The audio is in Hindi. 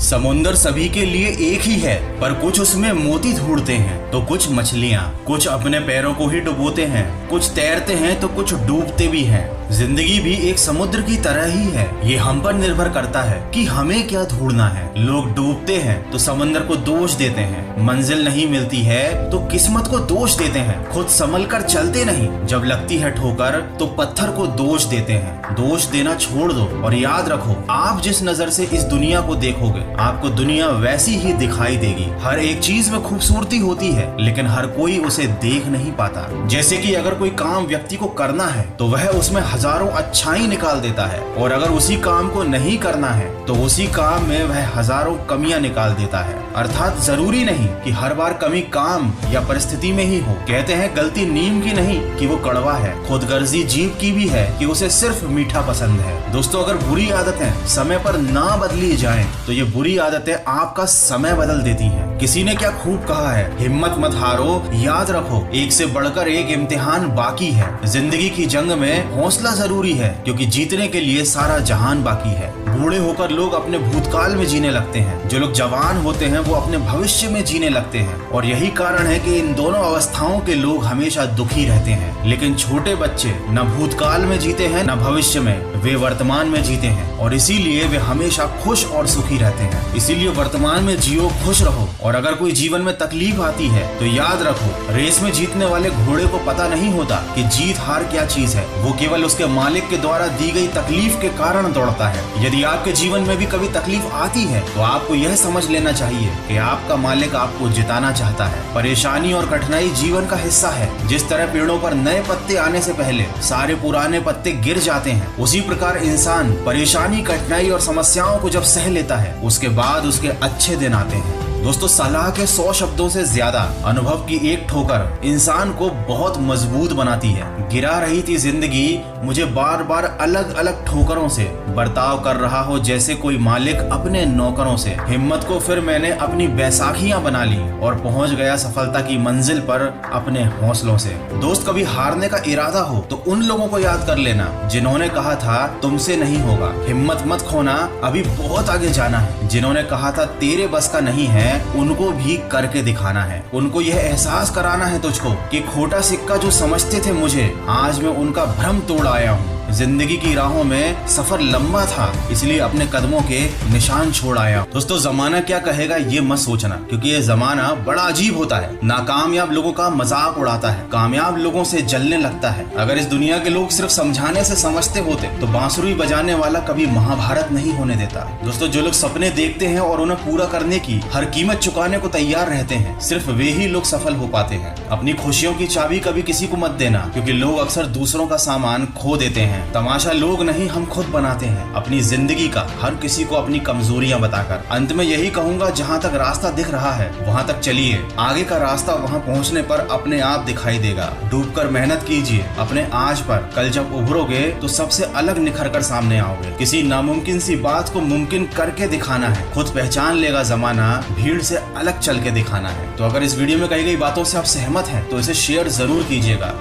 समुंदर सभी के लिए एक ही है, पर कुछ उसमें मोती ढूंढते हैं तो कुछ मछलियाँ। कुछ अपने पैरों को ही डुबोते हैं, कुछ तैरते हैं तो कुछ डूबते भी हैं। जिंदगी भी एक समुद्र की तरह ही है। ये हम पर निर्भर करता है कि हमें क्या ढूंढना है। लोग डूबते हैं तो समंदर को दोष देते हैं, मंजिल नहीं मिलती है तो किस्मत को दोष देते हैं, खुद संभल कर चलते नहीं, जब लगती है ठोकर तो पत्थर को दोष देते हैं। दोष देना छोड़ दो और याद रखो, आप जिस नजर से इस दुनिया को देखोगे आपको दुनिया वैसी ही दिखाई देगी। हर एक चीज में खूबसूरती होती है लेकिन हर कोई उसे देख नहीं पाता। जैसे कि अगर कोई काम व्यक्ति को करना है तो वह उसमें हजारों अच्छाई निकाल देता है, और अगर उसी काम को नहीं करना है तो उसी काम में वह हजारों कमियां निकाल देता है। अर्थात जरूरी नहीं कि हर बार कमी काम या परिस्थिति में ही हो। कहते हैं गलती नीम की नहीं कि वो कड़वा है, खुदगर्जी जीभ की भी है कि उसे सिर्फ मीठा पसंद है। दोस्तों, अगर बुरी आदतें समय पर ना बदली जाएं तो ये बुरी आदतें आपका समय बदल देती हैं। किसी ने क्या खूब कहा है, हिम्मत मत हारो, याद रखो एक से बढ़कर एक इम्तिहान बाकी है। जिंदगी की जंग में हौसला जरूरी है क्योंकि जीतने के लिए सारा जहान बाकी है। बूढ़े होकर लोग अपने भूतकाल में जीने लगते हैं, जो लोग जवान होते हैं वो अपने भविष्य में जीने लगते हैं, और यही कारण है कि इन दोनों अवस्थाओं के लोग हमेशा दुखी रहते हैं। लेकिन छोटे बच्चे न भूतकाल में जीते हैं न भविष्य में, वे वर्तमान में जीते हैं और इसीलिए वे हमेशा खुश और सुखी रहते हैं। इसीलिए वर्तमान में जियो, खुश रहो। और अगर कोई जीवन में तकलीफ आती है तो याद रखो, रेस में जीतने वाले घोड़े को पता नहीं होता कि जीत हार क्या चीज है, वो केवल उसके मालिक के द्वारा दी गई तकलीफ के कारण दौड़ता है। यदि आपके जीवन में भी कभी तकलीफ आती है तो आपको यह समझ लेना चाहिए कि आपका मालिक आपको जिताना चाहता है। परेशानी और कठिनाई जीवन का हिस्सा है। जिस तरह पेड़ों पर नए पत्ते आने से पहले सारे पुराने पत्ते गिर जाते हैं, उसी प्रकार इंसान परेशानी, कठिनाई और समस्याओं को जब सह लेता है उसके बाद उसके अच्छे दिन आते हैं। दोस्तों, सलाह के 100 शब्दों से ज्यादा अनुभव की एक ठोकर इंसान को बहुत मजबूत बनाती है। गिरा रही थी जिंदगी मुझे बार बार अलग अलग ठोकरों से, बर्ताव कर रहा हो जैसे कोई मालिक अपने नौकरों से। हिम्मत को फिर मैंने अपनी बैसाखियां बना ली और पहुंच गया सफलता की मंजिल पर अपने हौसलों से। दोस्त, कभी हारने का इरादा हो तो उन लोगों को याद कर लेना जिन्होंने कहा था तुमसे नहीं होगा। हिम्मत मत खोना, अभी बहुत आगे जाना है। जिन्होंने कहा था तेरे बस का नहीं है, उनको भी करके दिखाना है। उनको यह एहसास कराना है तुझको कि खोटा सिक्का जो समझते थे मुझे, आज मैं उनका भ्रम तोड़ आया हूँ। जिंदगी की राहों में सफर लंबा था, इसलिए अपने कदमों के निशान छोड़ आया। दोस्तों, जमाना क्या कहेगा ये मत सोचना, क्योंकि ये जमाना बड़ा अजीब होता है। नाकामयाब लोगों का मजाक उड़ाता है, कामयाब लोगों से जलने लगता है। अगर इस दुनिया के लोग सिर्फ समझाने से समझते होते तो बांसुरी बजाने वाला कभी महाभारत नहीं होने देता। दोस्तों, जो लोग सपने देखते हैं और उन्हें पूरा करने की हर कीमत चुकाने को तैयार रहते हैं, सिर्फ वे ही लोग सफल हो पाते हैं। अपनी खुशियों की चाबी कभी किसी को मत देना, क्योंकि लोग अक्सर दूसरों का सामान खो देते हैं। तमाशा लोग नहीं, हम खुद बनाते हैं अपनी जिंदगी का, हर किसी को अपनी कमजोरियां बताकर। अंत में यही कहूंगा, जहां तक रास्ता दिख रहा है वहां तक चलिए, आगे का रास्ता वहां पहुंचने पर अपने आप दिखाई देगा। डूबकर मेहनत कीजिए अपने आज पर, कल जब उभरोगे तो सबसे अलग निखर कर सामने आओगे। किसी नामुमकिन सी बात को मुमकिन करके दिखाना है, खुद पहचान लेगा जमाना, भीड़ से अलग चल के दिखाना है। तो अगर इस वीडियो में कही गई बातों से आप सहमत हैं तो इसे शेयर जरूर कीजिएगा।